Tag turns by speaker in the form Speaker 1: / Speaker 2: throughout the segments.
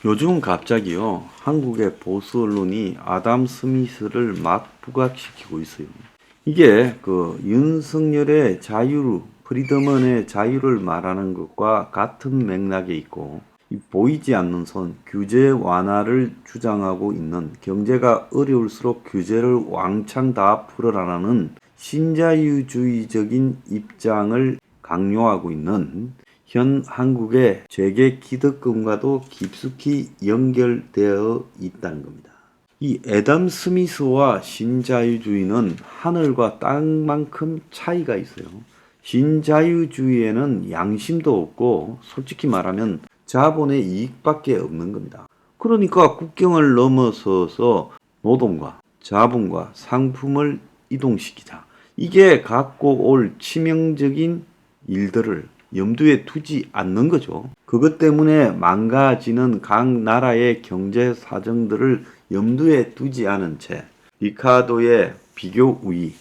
Speaker 1: 요즘 갑자기요, 한국의 보수 언론이 아담 스미스를 막 부각시키고 있어요. 이게 그 윤석열의 자유, 프리덤언의 자유를 말하는 것과 같은 맥락에 있고, 이 보이지 않는 손, 규제 완화를 주장하고 있는, 경제가 어려울수록 규제를 왕창 다 풀어라라는 신자유주의적인 입장을 강요하고 있는 현 한국의 재계 기득권과도 깊숙이 연결되어 있다는 겁니다. 이 애덤 스미스와 신자유주의는 하늘과 땅만큼 차이가 있어요. 신자유주의에는 양심도 없고 솔직히 말하면 자본의 이익밖에 없는 겁니다. 그러니까 국경을 넘어서서 노동과 자본과 상품을 이동시키자. 이게 갖고 올 치명적인 일들을 염두에 두지 않는 거죠. 그것 때문에 망가지는 각 나라의 경제 사정들을 염두에 두지 않은 채 리카도의 비교 우위,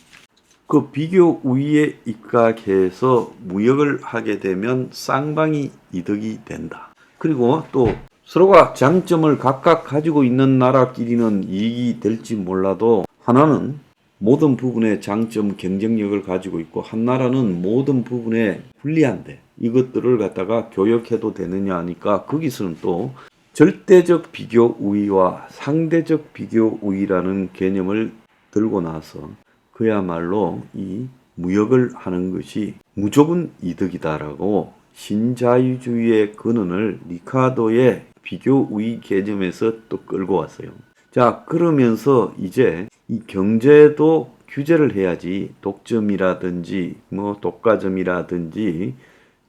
Speaker 1: 그 비교 우위에 입각해서 무역을 하게 되면 쌍방이 이득이 된다. 그리고 또 서로가 장점을 각각 가지고 있는 나라끼리는 이익이 될지 몰라도 하나는 모든 부분에 장점 경쟁력을 가지고 있고 한 나라는 모든 부분에 불리한데 이것들을 갖다가 교역해도 되느냐 하니까 거기서는 또 절대적 비교 우위와 상대적 비교 우위라는 개념을 들고 나서 그야말로 이 무역을 하는 것이 무조건 이득이다라고 신자유주의의 근원을 리카도의 비교 우위 개념에서 또 끌고 왔어요. 자, 그러면서 이제 이 경제도 규제를 해야지 독점이라든지 뭐 독과점이라든지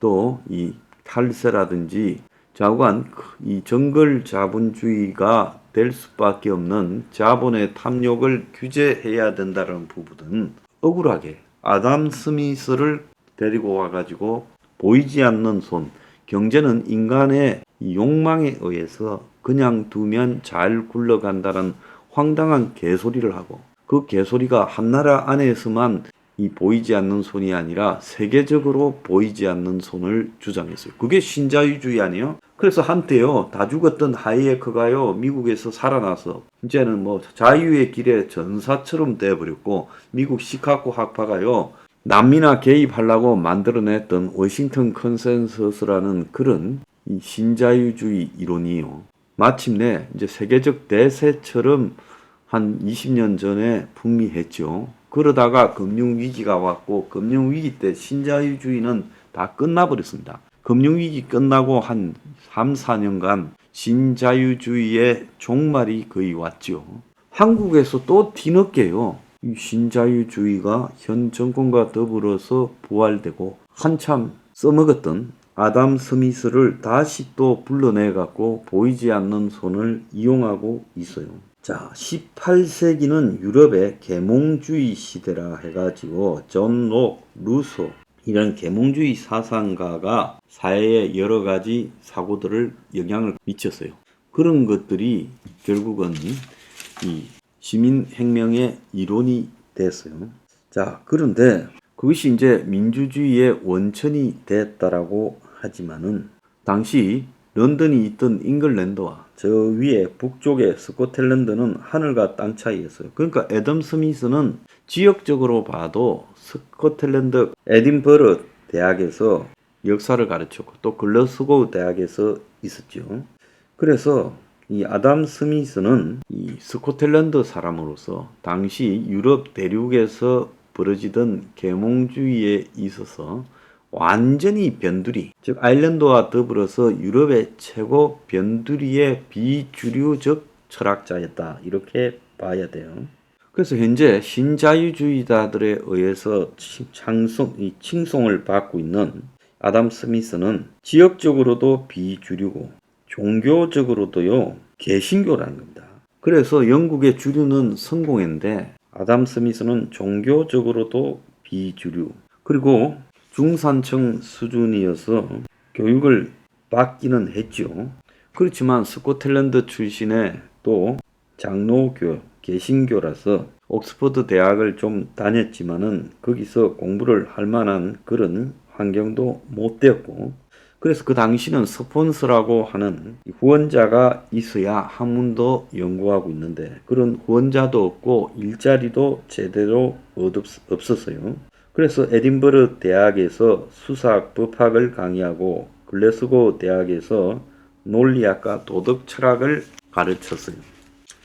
Speaker 1: 또 이 탈세라든지 자관 이 정글 자본주의가 될 수밖에 없는 자본의 탐욕을 규제해야 된다는 부분은 억울하게 아담 스미스를 데리고 와가지고 보이지 않는 손, 경제는 인간의 욕망에 의해서 그냥 두면 잘 굴러간다는 황당한 개소리를 하고 그 개소리가 한 나라 안에서만 이 보이지 않는 손이 아니라 세계적으로 보이지 않는 손을 주장했어요. 그게 신자유주의 아니에요? 그래서 한때요, 다 죽었던 하이에크가요, 미국에서 살아나서 이제는 뭐 자유의 길에 전사처럼 돼버렸고 미국 시카고 학파가요, 남미나 개입하려고 만들어냈던 워싱턴 컨센서스라는 그런 이 신자유주의 이론이요. 마침내 이제 세계적 대세처럼 한 20년 전에 풍미했죠. 그러다가 금융위기가 왔고 금융위기 때 신자유주의는 다 끝나버렸습니다. 금융위기 끝나고 한 3, 4년간 신자유주의의 종말이 거의 왔죠. 한국에서 또 뒤늦게요. 이 신자유주의가 현 정권과 더불어서 부활되고 한참 써먹었던 아담 스미스를 다시 또 불러내갖고 보이지 않는 손을 이용하고 있어요. 자, 18세기는 유럽의 계몽주의 시대라 해가지고 존 록, 루소 이런 계몽주의 사상가가 사회에 여러 가지 사고들을 영향을 미쳤어요. 그런 것들이 결국은 이 시민혁명의 이론이 됐어요. 자, 그런데 그것이 이제 민주주의의 원천이 됐다라고 하지만은 당시 런던이 있던 잉글랜드와 저 위에 북쪽의 스코틀랜드는 하늘과 땅 차이였어요. 그러니까 애덤 스미스는 지역적으로 봐도 스코틀랜드 에딘버러 대학에서 역사를 가르쳤고 또 글러스고우 대학에서 있었죠. 그래서 이 아담 스미스는 이 스코틀랜드 사람으로서 당시 유럽 대륙에서 벌어지던 계몽주의에 있어서 완전히 변두리, 즉 아일랜드와 더불어서 유럽의 최고 변두리의 비주류적 철학자였다. 이렇게 봐야 돼요. 그래서 현재 신자유주의자들에 의해서 칭송을 받고 있는 아담 스미스는 지역적으로도 비주류고 종교적으로도요 개신교라는 겁니다. 그래서 영국의 주류는 성공했는데 아담 스미스는 종교적으로도 비주류 그리고 중산층 수준이어서 교육을 받기는 했죠. 그렇지만 스코틀랜드 출신의 또 장로교, 개신교라서 옥스퍼드 대학을 좀 다녔지만은 거기서 공부를 할 만한 그런 환경도 못 되었고 그래서 그 당시는 스폰서라고 하는 후원자가 있어야 학문도 연구하고 있는데 그런 후원자도 없고 일자리도 제대로 없었어요. 그래서 에딘버러 대학에서 수사학, 법학을 강의하고 글래스고 대학에서 논리학과 도덕 철학을 가르쳤어요.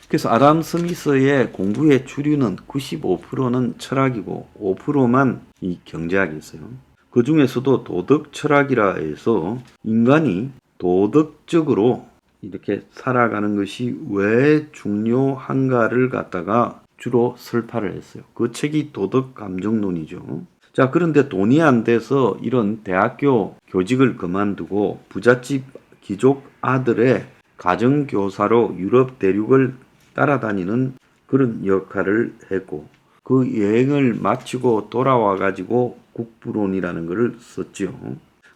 Speaker 1: 그래서 아담 스미스의 공부의 주류는 95%는 철학이고 5%만 이 경제학이었어요. 그 중에서도 도덕 철학이라 해서 인간이 도덕적으로 이렇게 살아가는 것이 왜 중요한가를 갖다가 주로 설파를 했어요. 그 책이 도덕 감정론이죠. 자, 그런데 돈이 안 돼서 이런 대학교 교직을 그만두고 부잣집 귀족 아들의 가정교사로 유럽 대륙을 따라다니는 그런 역할을 했고 그 여행을 마치고 돌아와 가지고 국부론이라는 것을 썼죠.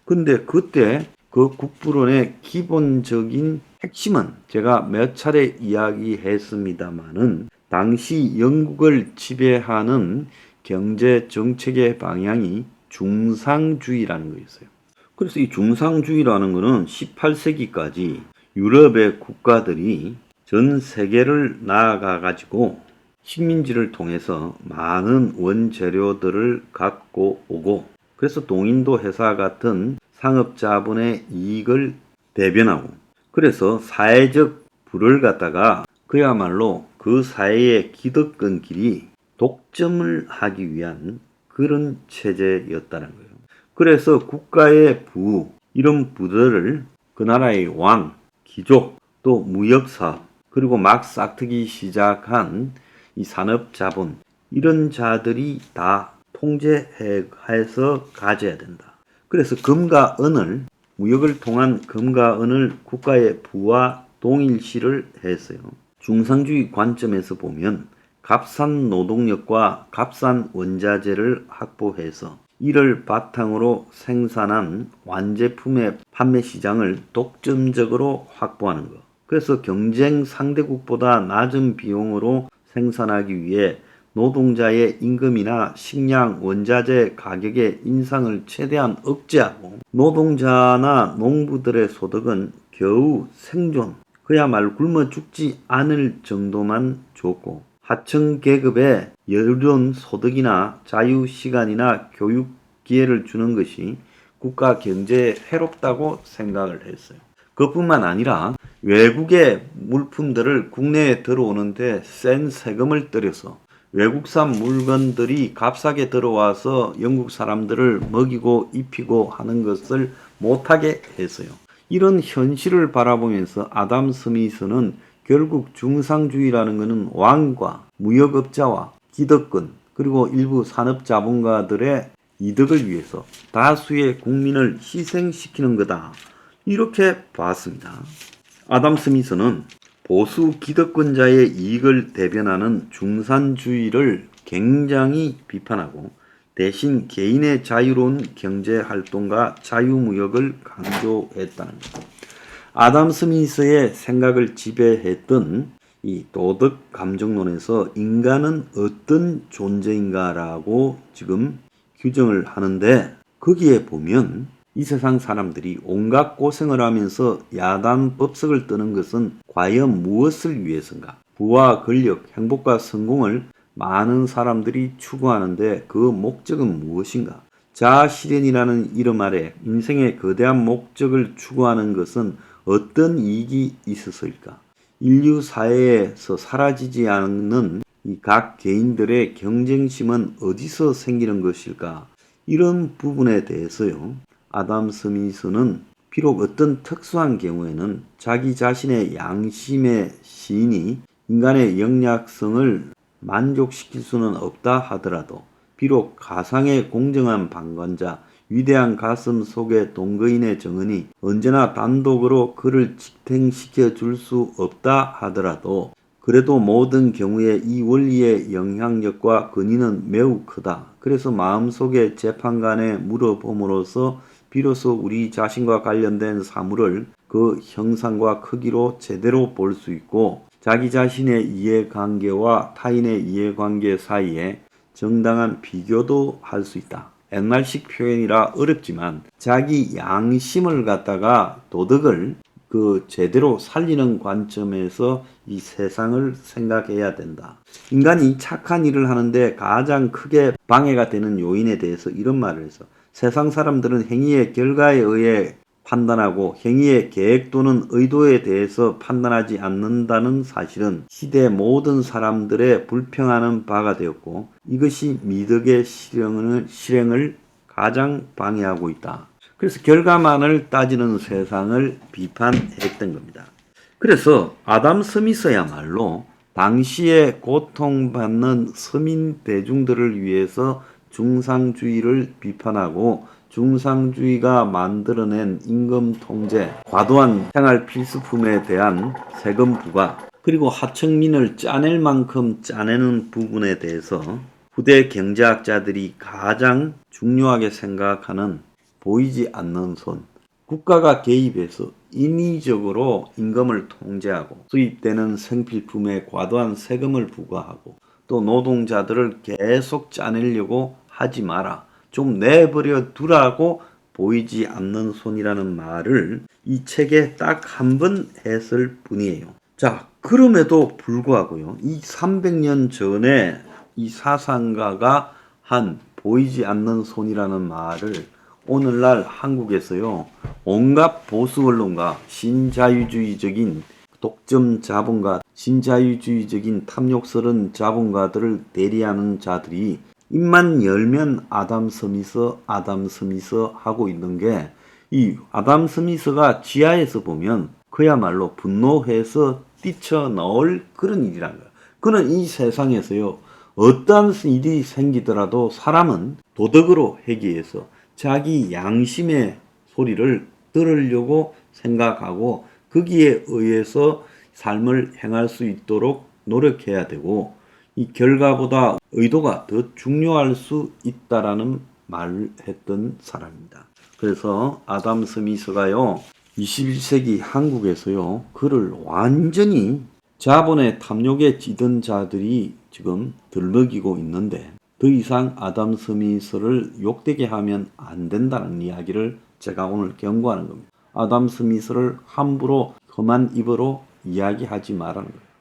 Speaker 1: 근데 그때 그 국부론의 기본적인 핵심은 제가 몇 차례 이야기했습니다마는 당시 영국을 지배하는 경제 정책의 방향이 중상주의라는 거였어요. 그래서 이 중상주의라는 것은 18세기까지 유럽의 국가들이 전 세계를 나아가 가지고 식민지를 통해서 많은 원재료들을 갖고 오고 그래서 동인도 회사 같은 상업자본의 이익을 대변하고 그래서 사회적 부를 갖다가 그야말로 그 사회의 기득권끼리 독점을 하기 위한 그런 체제였다는 거예요. 그래서 국가의 부, 이런 부들을 그 나라의 왕, 귀족, 또 무역사업, 그리고 막 싹트기 시작한 이 산업자본, 이런 자들이 다 통제해서 가져야 된다. 그래서 금과 은을, 무역을 통한 금과 은을 국가의 부와 동일시를 했어요. 중상주의 관점에서 보면 값싼 노동력과 값싼 원자재를 확보해서 이를 바탕으로 생산한 완제품의 판매 시장을 독점적으로 확보하는 것. 그래서 경쟁 상대국보다 낮은 비용으로 생산하기 위해 노동자의 임금이나 식량, 원자재 가격의 인상을 최대한 억제하고 노동자나 농부들의 소득은 겨우 생존, 그야말로 굶어 죽지 않을 정도만 줬고 하층 계급에 여론 소득이나 자유 시간이나 교육 기회를 주는 것이 국가 경제에 해롭다고 생각을 했어요. 그뿐만 아니라 외국의 물품들을 국내에 들어오는데 센 세금을 들여서 외국산 물건들이 값싸게 들어와서 영국 사람들을 먹이고 입히고 하는 것을 못하게 했어요. 이런 현실을 바라보면서 아담 스미스는 결국 중상주의라는 것은 왕과 무역업자와 기득권 그리고 일부 산업자본가들의 이득을 위해서 다수의 국민을 희생시키는 거다. 이렇게 봤습니다. 아담 스미스는 보수 기득권자의 이익을 대변하는 중산주의를 굉장히 비판하고 대신 개인의 자유로운 경제활동과 자유무역을 강조했다는 것. 아담 스미스의 생각을 지배했던 이 도덕 감정론에서 인간은 어떤 존재인가라고 지금 규정을 하는데 거기에 보면 이 세상 사람들이 온갖 고생을 하면서 야단 법석을 뜨는 것은 과연 무엇을 위해서인가? 부와 권력, 행복과 성공을 많은 사람들이 추구하는데 그 목적은 무엇인가? 자아실현이라는 이름 아래 인생의 거대한 목적을 추구하는 것은 어떤 이익이 있어서일까? 인류 사회에서 사라지지 않는 이 각 개인들의 경쟁심은 어디서 생기는 것일까? 이런 부분에 대해서요. 아담 스미스는 비록 어떤 특수한 경우에는 자기 자신의 양심의 시인이 인간의 영약성을 만족시킬 수는 없다 하더라도 비록 가상의 공정한 방관자, 위대한 가슴 속의 동거인의 정은이 언제나 단독으로 그를 직행시켜 줄 수 없다 하더라도 그래도 모든 경우에 이 원리의 영향력과 근위는 매우 크다. 그래서 마음속의 재판관에 물어봄으로써 비로소 우리 자신과 관련된 사물을 그 형상과 크기로 제대로 볼 수 있고 자기 자신의 이해관계와 타인의 이해관계 사이에 정당한 비교도 할 수 있다. 옛날식 표현이라 어렵지만 자기 양심을 갖다가 도덕을 제대로 살리는 관점에서 이 세상을 생각해야 된다. 인간이 착한 일을 하는데 가장 크게 방해가 되는 요인에 대해서 이런 말을 해서 세상 사람들은 행위의 결과에 의해 판단하고 행위의 계획 또는 의도에 대해서 판단하지 않는다는 사실은 시대 모든 사람들의 불평하는 바가 되었고 이것이 미덕의 실행을 가장 방해하고 있다. 그래서 결과만을 따지는 세상을 비판했던 겁니다. 그래서 아담 스미스야말로 당시에 고통받는 서민 대중들을 위해서 중상주의를 비판하고 중상주의가 만들어낸 임금 통제, 과도한 생활 필수품에 대한 세금 부과, 그리고 하층민을 짜낼 만큼 짜내는 부분에 대해서 후대 경제학자들이 가장 중요하게 생각하는 보이지 않는 손, 국가가 개입해서 인위적으로 임금을 통제하고 수입되는 생필품에 과도한 세금을 부과하고 또 노동자들을 계속 짜내려고 하지 마라. 좀 내버려 두라고 보이지 않는 손이라는 말을 이 책에 딱 한 번 했을 뿐이에요. 자, 그럼에도 불구하고요. 이 300년 전에 이 사상가가 한 보이지 않는 손이라는 말을 오늘날 한국에서요. 온갖 보수 언론과 신자유주의적인 독점 자본가, 신자유주의적인 탐욕스러운 자본가들을 대리하는 자들이 입만 열면 아담 스미스 하고 있는 게 이 아담 스미스가 지하에서 보면 그야말로 분노해서 뛰쳐나올 그런 일이란 거예요. 그는 이 세상에서요. 어떠한 일이 생기더라도 사람은 도덕으로 하기 위해서 자기 양심의 소리를 들으려고 생각하고 거기에 의해서 삶을 행할 수 있도록 노력해야 되고 이 결과보다 의도가 더 중요할 수 있다라는 말을 했던 사람입니다. 그래서 아담 스미스가요 21세기 한국에서요 그를 완전히 자본의 탐욕에 찌든 자들이 지금 들먹이고 있는데 더 이상 아담 스미스를 욕되게 하면 안 된다는 이야기를 제가 오늘 경고하는 겁니다. 아담 스미스를 함부로 험한 입으로 이야기하지 말라는 거예요.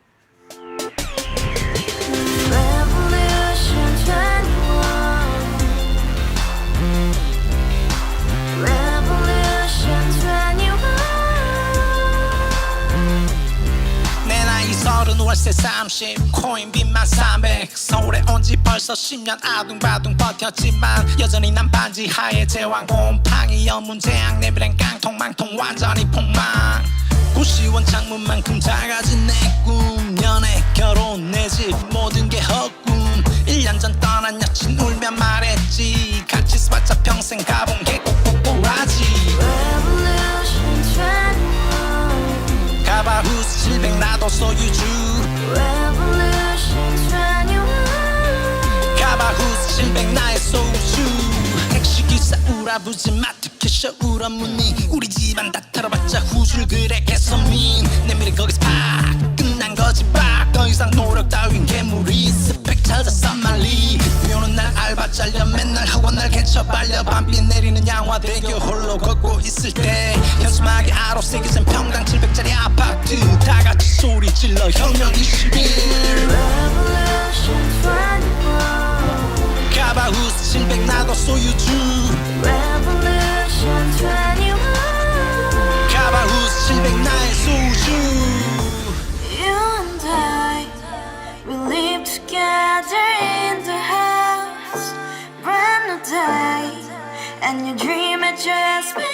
Speaker 2: 월세 30 코인빚만 300 서울에 온지 벌써 10년 아둥바둥 버텼지만 여전히 난 반지 하에 제왕 곰팡이 연문제약 내비랑 깡통망통 완전히 폭망 90원 창문만큼 작아진 내 꿈 연애 결혼 내 집 모든 게 헛꿈 1년 전 떠난 여친 울며 말했지 같이 써봤자 평생 가본 게 꼭꼭꼭라지 가바후스 700 나도 소유주 가바후스 700 나의 소유주 택시기사 우라부지 마트캐셔 울어무니 우리 집안 다 털어봤자 후줄 그래 개선민 내 미래 거기서 팍 끝난 거지 팍 더 이상 노력 따윈 괴물이 스펙 찾아 싼말리 비오는 날 알바 잘려 맨날 학원 날 개쳐 발려 밤비 내리는 양화대교 홀로 걷고 있을 때 현수막에 아로 새겨진 평당 700짜리 아파트 다같이 소리 질러 혁명 21 가바후스 700 나도 소유주 가바후스 700 나의 소유주
Speaker 3: Together in the house, brand new day, and your dream had just been